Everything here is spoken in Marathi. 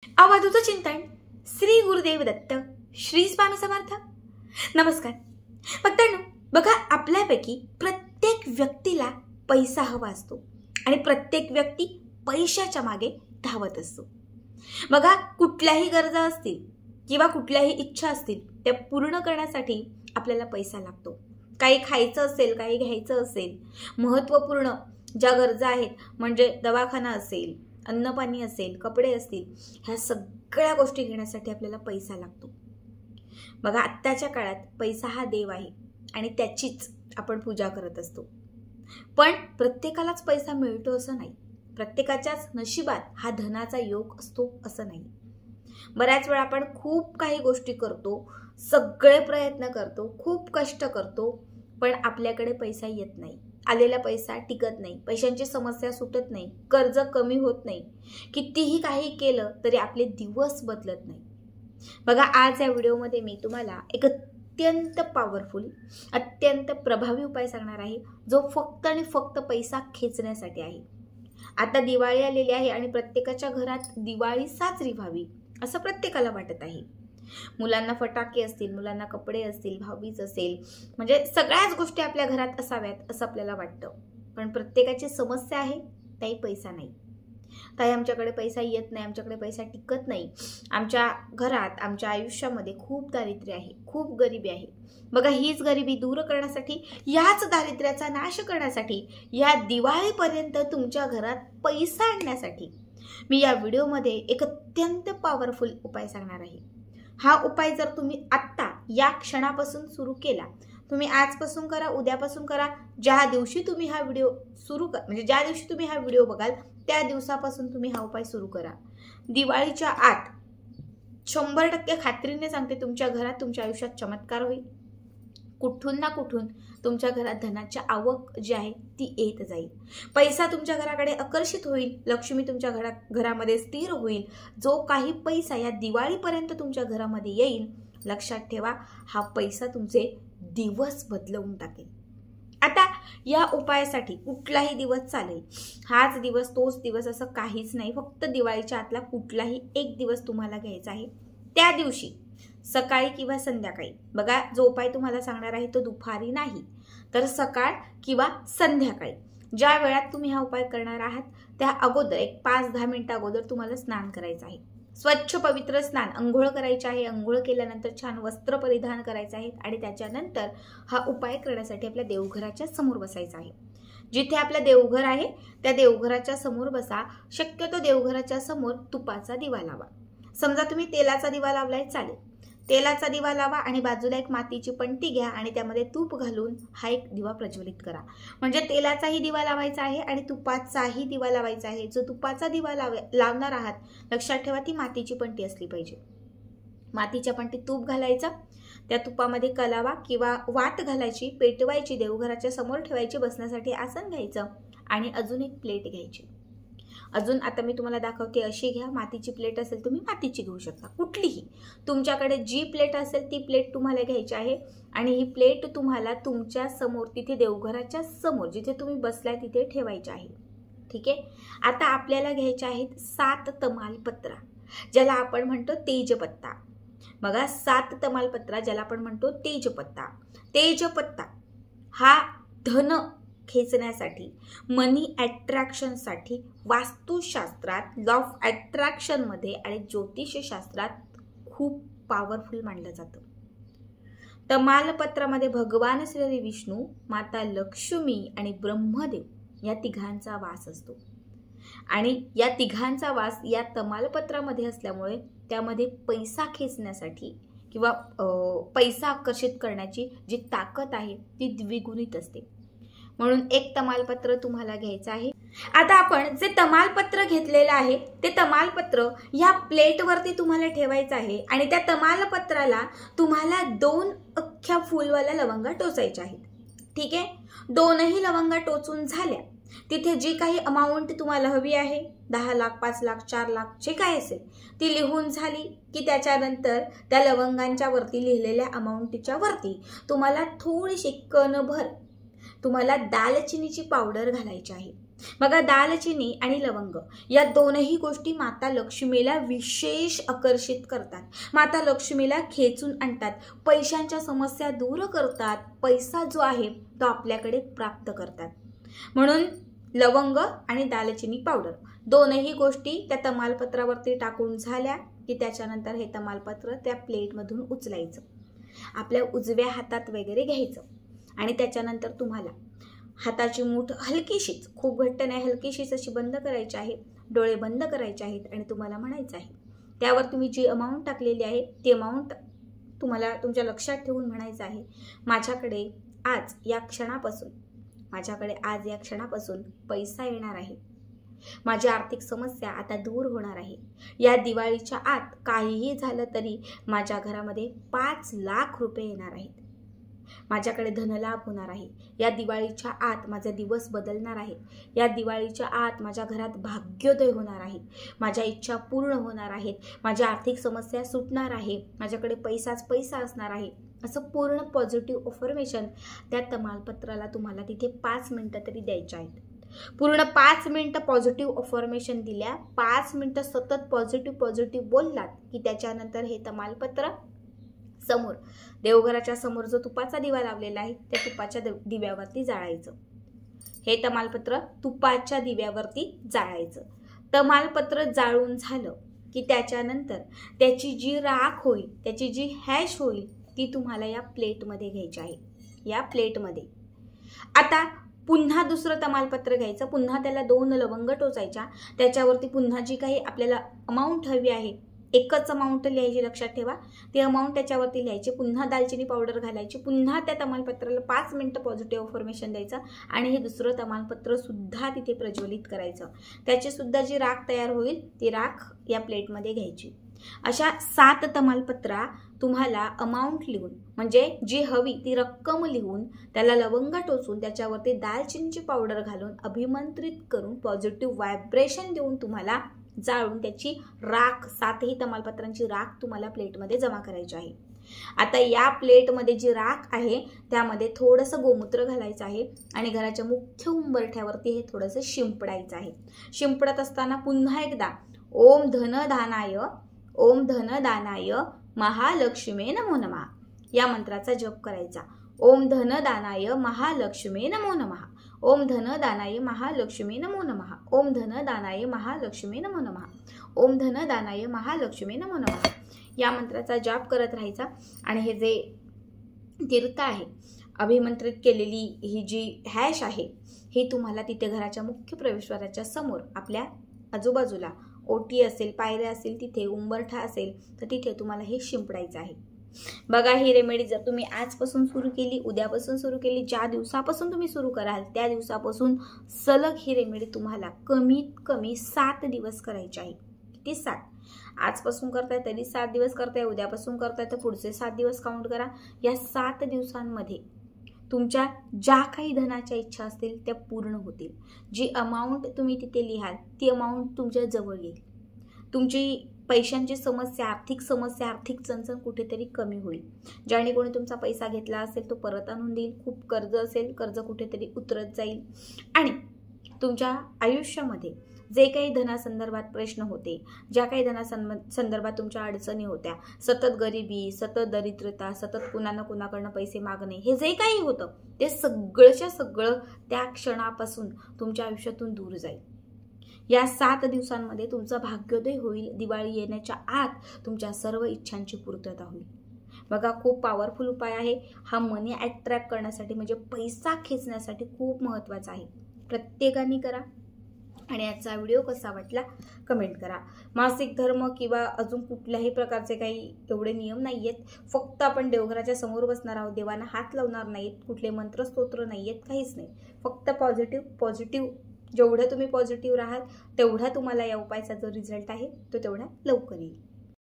अवधूत चिंतन श्री गुरुदेव दत्त श्री स्वामी समर्थ। नमस्कार भक्तांनो, बघा आपल्यापैकी प्रत्येक व्यक्तीला पैसा हवा असतो आणि प्रत्येक व्यक्ती पैशाच्या मागे धावत असतो। बघा कुठल्याही गरजा असतील किंवा कुठल्याही इच्छा असतील त्या पूर्ण करण्यासाठी आपल्याला पैसा लागतो। काही खायचं असेल, काही घ्यायचं असेल, महत्त्वपूर्ण ज्या गरजा आहेत म्हणजे दवाखाना असेल, अन्नपाणी असेल, कपडे असतील, ह्या सगळ्या गोष्टी घेण्यासाठी आपल्याला पैसा लागतो। बघा आत्ताच्या काळात पैसा हा देव आहे आणि त्याचीच आपण पूजा करत असतो। पण प्रत्येकालाच पैसा मिळतो असं नाही, प्रत्येकाच्याच नशिबात हा धनाचा योग असतो असं नाही। बऱ्याच वेळा आपण खूप काही गोष्टी करतो, सगळे प्रयत्न करतो, खूप कष्ट करतो, पण आपल्याकडे पैसा येत नाही, आलेला पैसा टिकत नाही, पैशांची समस्या सुटत नाही, कर्ज कमी होत नाही, कितीही काही केलं तरी आपले दिवस बदलत नाही। बघा आज या व्हिडिओमध्ये मी तुम्हाला एक अत्यंत पॉवरफुल, अत्यंत प्रभावी उपाय सांगणार आहे जो फक्त आणि फक्त पैसा खेचण्यासाठी आहे। आता दिवाळी आलेली आहे आणि प्रत्येकाच्या घरात दिवाळी साजरी व्हावी असं प्रत्येकाला वाटत आहे। मुलांना फटाके असतील, मुलांना कपडे असतील, भाऊबीज असेल, म्हणजे सगळ्याच गोष्टी आपल्या घरात असाव्यात असं आपल्याला वाटतं। पण प्रत्येकाची समस्या आहे ताई पैसा नाही, ताई आमच्याकडे पैसा येत नाही, आमच्याकडे पैसा टिकत नाही, आमच्या घरात आमच्या आयुष्यामध्ये खूप दारिद्र्य आहे, खूप गरिबी आहे। बघा हीच गरिबी दूर करण्यासाठी, याच दारिद्र्याचा नाश करण्यासाठी, या दिवाळीपर्यंत तुमच्या घरात पैसा आणण्यासाठी मी या व्हिडिओमध्ये एक अत्यंत पॉवरफुल उपाय सांगणार आहे। हा उपाय जर तुम्ही आत्ता या क्षणापासून सुरू केला, तुम्ही आजपासून करा, उद्यापासून करा, ज्या दिवशी तुम्ही हा व्हिडिओ म्हणजे ज्या दिवशी तुम्ही हा व्हिडिओ बघाल त्या दिवसापासून तुम्ही हा उपाय सुरू करा। दिवाळीच्या आत 100% खात्रीने सांगते तुमच्या घरात, तुमच्या आयुष्यात चमत्कार होईल। कुठून ना कुठून तुमच्या घरात धनाची आवक जी आहे ती येत जाईल, पैसा तुमच्या घराकडे आकर्षित होईल, लक्ष्मी तुमच्या घरामध्ये स्थिर होईल। जो काही पैसा या दिवाळीपर्यंत तुमच्या घरामध्ये येईल, लक्षात ठेवा हा पैसा तुमचे दिवस बदलवून टाकेल। आता या उपायासाठी कुठलाही दिवस चालेल, हाच दिवस तोच दिवस असं काहीच नाही, फक्त दिवाळीच्या आतला कुठलाही एक दिवस तुम्हाला घ्यायचा आहे। त्या दिवशी सकाळी किंवा संध्याकाळी, बघा जो उपाय तुम्हाला सांगणार आहे तो दुपारी नाही तर सकाळ किंवा संध्याकाळी, ज्या वेळात तुम्ही हा उपाय करणार आहात त्या अगोदर एक 5-10 मिनिटं अगोदर तुम्हाला स्नान करायचं आहे। स्वच्छ पवित्र स्नान, अंघोळ करायची आहे। अंघोळ केल्यानंतर छान वस्त्र परिधान करायचे आहेत आणि त्याच्यानंतर हा उपाय करण्यासाठी आपल्या देवघराच्या समोर बसायचं आहे। जिथे आपलं देवघर आहे त्या देवघराच्या समोर बसा। शक्यतो देवघराच्या समोर तुपाचा दिवा लावा। समजा तुम्ही तेलाचा दिवा लावलाय चालेल, तेलाचा दिवा लावा आणि बाजूला एक मातीची पणती घ्या आणि त्यामध्ये तूप घालून हा एक दिवा प्रज्वलित करा। म्हणजे तेलाचाही दिवा लावायचा आहे आणि तुपाचाही दिवा लावायचा आहे। जो तुपाचा दिवा लावणार आहात, लक्षात ठेवा ती मातीची पणती असली पाहिजे। मातीच्या पणतीत तूप घालायचं, त्या तुपामध्ये कलावा किंवा वात घालायची, पेटवायची, देवघराच्या समोर ठेवायची, बसण्यासाठी आसन घ्यायचं आणि अजून एक प्लेट घ्यायची। अजून आता मी तुम्हाला दाखवते अशी घ्या, मातीची प्लेट असेल तुम्ही मातीची घेऊ शकता, कुठलीही तुमच्याकडे जी प्लेट असेल ती प्लेट तुम्हाला घ्यायची आहे आणि ही प्लेट तुम्हाला तुमच्या समोर, तिथे देवघराच्या समोर जिथे तुम्ही बसलाय तिथे ठेवायची आहे। ठीक आहे, आता आपल्याला घ्यायचे आहेत 7 तमालपत्रा, ज्याला आपण म्हणतो तेजपत्ता। बघा 7 तमालपत्रा ज्याला आपण म्हणतो तेजपत्ता। तेजपत्ता हा धन खेचण्यासाठी, मनी अट्रॅक्शनसाठी वास्तुशास्त्रात, लॉ ऑफ अट्रॅक्शन मध्ये आणि ज्योतिषशास्त्रात खूप पॉवरफुल मानलं जातं। तमालपत्रामध्ये भगवान श्री विष्णू, माता लक्ष्मी आणि ब्रह्मदेव या तिघांचा वास असतो आणि या तिघांचा वास या तमालपत्रामध्ये असल्यामुळे त्यामध्ये पैसा खेचण्यासाठी किंवा पैसा आकर्षित करण्याची जी ताकद आहे ती द्विगुणित असते। म्हणून एक तमालपत्र तुम्हाला घ्यायचं आहे। आता आपण जे तमालपत्र घेतलेलं आहे ते तमालपत्र या प्लेटवरती तुम्हाला ठेवायचं आहे आणि त्या तमालपत्राला तुम्हाला 2 अख्ख्या फुलवाल्या लवंगा टोचायच्या आहेत। ठीक आहे, 2ही लवंगा टोचून झाल्या, तिथे जी काही अमाऊंट तुम्हाला हवी आहे, 10 लाख, 5 लाख, 4 लाख जे काय असेल ती लिहून झाली की त्याच्यानंतर त्या लवंगांच्या वरती लिहिलेल्या अमाऊंटच्या वरती तुम्हाला थोडीशी कणभर तुम्हाला दालचिनीची पावडर घालायची आहे। बघा, दालचिनी आणि लवंग या दोनही गोष्टी माता लक्ष्मीला विशेष आकर्षित करतात, माता लक्ष्मीला खेचून आणतात, पैशांच्या समस्या दूर करतात, पैसा जो आहे तो आपल्याकडे प्राप्त करतात. म्हणून लवंग आणि दालचिनी पावडर दोनही गोष्टी त्या तमालपत्रावरती टाकून झाल्या की त्याच्यानंतर हे तमालपत्र त्या प्लेटमधून उचलायचं, आपल्या उजव्या हातात वगैरे घ्यायचं आणि त्याच्यानंतर तुम्हाला हाताची मूठ हलकीशीच, खूप घट्ट नाही, हलकीशीच अशी बंद करायची आहे, डोळे बंद करायचे आहेत आणि तुम्हाला म्हणायचं आहे, त्यावर तुम्ही जी अमाऊंट टाकलेली आहे ती अमाऊंट तुम्हाला तुमच्या लक्षात ठेवून म्हणायचं आहे, माझ्याकडे आज या क्षणापासून पैसा येणार आहे, माझी आर्थिक समस्या आता दूर होणार आहे, या दिवाळीच्या आत काहीही झालं तरी माझ्या घरामध्ये 5 लाख रुपये येणार आहेत, माझ्याकडे धनलाभ होणार आहे, या दिवाळीच्या आत माझा दिवस बदलणार आहे, या दिवाळीच्या आत माझ्या घरात भाग्योदय होणार आहे, माझ्या इच्छा पूर्ण होणार आहेत, माझ्या आर्थिक समस्या सुटणार आहे, माझ्याकडे पैसाच पैसा असणार आहे, असं पूर्ण पॉझिटिव्ह अफर्मेशन त्या तमालपत्राला तुम्हाला तिथे 5 मिनिटं तरी द्यायचे आहेत. पूर्ण 5 मिनिटं पॉझिटिव्ह अफर्मेशन दिल्या, 5 मिनिटं सतत पॉझिटिव्ह बोललात की त्याच्यानंतर हे तमालपत्र समोर, देवघराच्या समोर जो तुपाचा दिवा लावलेला आहे त्या तुपाच्या दिव्यावरती जाळायचं. हे तमालपत्र तुपाच्या दिव्यावरती जाळायचं. तमालपत्र जाळून झालं की त्याच्यानंतर त्याची जी राख होईल, त्याची जी हॅश होईल ती तुम्हाला या प्लेटमध्ये घ्यायची आहे. या प्लेटमध्ये आता पुन्हा दुसरं तमालपत्र घ्यायचं, पुन्हा त्याला 2 लवंग टोचायच्या, त्याच्यावरती पुन्हा जी काही आपल्याला अमाऊंट हवी आहे, एकच अमाऊंट लिहायची, लक्षात ठेवा, ती अमाऊंट त्याच्यावरती लिहायची, पुन्हा दालचिनी पावडर घालायची, पुन्हा त्या तमालपत्राला 5 मिनिटं पॉझिटिव्ह अफर्मेशन द्यायचं आणि हे दुसरं तमालपत्र सुद्धा तिथे प्रज्वलित करायचं. त्याची सुद्धा जी राख तयार होईल ती राख या प्लेटमध्ये घ्यायची. अशा 7 तमालपत्रा तुम्हाला अमाऊंट लिहून, म्हणजे जी हवी ती रक्कम लिहून, त्याला लवंग टोचून त्याच्यावरती दालचिनीची पावडर घालून अभिमंत्रित करून पॉझिटिव्ह व्हायब्रेशन देऊन तुम्हाला जाळून त्याची राख, 7ही तमालपत्रांची राख तुम्हाला प्लेटमध्ये जमा करायची आहे. आता या प्लेटमध्ये जी राख आहे त्यामध्ये थोडंसं गोमूत्र घालायचं आहे आणि घराच्या मुख्य उंबरठ्यावरती हे थोडंसं शिंपडायचं आहे. शिंपडत असताना पुन्हा एकदा ओम धनदानाय महालक्ष्मी नमो नमः या मंत्राचा जप करायचा. ओम धनदानाय महालक्ष्मी नमो नमः, ओम धनदानाय महालक्ष्मी नमो नमः, ओम धनदानाय महालक्ष्मी नमो नमः, ओम धनदानाय महालक्ष्मी नमो नमः या मंत्राचा जाप करत राहायचा. आणि हे जे तीर्थ आहे, अभिमंत्रित केलेली ही जी हॅश आहे, ही तुम्हाला तिथे घराच्या मुख्य प्रवेशद्वाराच्या समोर, आपल्या आजूबाजूला ओटी असेल, पायऱ्या असेल, तिथे उंबरठा असेल तर तिथे तुम्हाला हे शिंपडायचं आहे. बघा, ही रेमेडी जर तुम्ही आजपासून सुरू केली, उद्यापासून सुरू केली, ज्या दिवसापासून तुम्ही सुरू कराल त्या दिवसापासून सलग ही रेमेडी तुम्हाला कमीत कमी 7 दिवस करायची आहे. किती? 7. आजपासून करताय तरी 7 दिवस करताय, उद्यापासून करताय तर पुढचे 7 दिवस काउंट करा. या 7 दिवसांमध्ये तुमच्या ज्या काही धनाच्या इच्छा असतील त्या पूर्ण होतील. जी अमाऊंट तुम्ही तिथे लिहाल ती अमाऊंट तुमच्या जवळ येईल. तुमची पैशांची समस्या, आर्थिक समस्या, आर्थिक चणचण कुठेतरी कमी होईल. ज्याने कोणी तुमचा पैसा घेतला असेल तो परत आणून देईल. खूप कर्ज असेल, कर्ज कुठेतरी उतरत जाईल. आणि तुमच्या आयुष्यामध्ये जे काही धनासंदर्भात प्रश्न होते, ज्या काही धनासंदर्भात तुमच्या अडचणी होत्या, सतत गरिबी, सतत दरिद्रता, सतत कुणाकडनं पैसे मागणे, हे जे काही होतं ते सगळंच्या सगळं त्या क्षणापासून तुमच्या आयुष्यातून दूर जाईल. या 7 दिवसांमध्ये तुमचा भाग्योदय होईल. दिवाळी येण्याच्या आत तुमच्या सर्व इच्छांची पूर्तता होईल. बघा, खूप पॉवरफुल उपाय आहे हा. मनी अट्रॅक्ट करण्यासाठी, म्हणजे पैसा खेचण्यासाठी खूप महत्त्वाचा आहे. प्रत्येकाने करा. आणि आजचा व्हिडिओ कसा वाटला कमेंट करा. मासिक धर्म किंवा अजून कुठल्याही प्रकारचे काही एवढे नियम नाही आहेत. फक्त आपण देवघराच्या समोर बसणार आहोत, देवांना हात लावणार नाहीत, कुठले मंत्रस्तोत्र नाही आहेत, काहीच नाही. फक्त पॉझिटिव्ह जेवढं तुम्ही पॉझिटिव्ह राहाल तेवढा तुम्हाला या उपायाचा जो रिझल्ट आहे तो तेवढा लवकर येईल.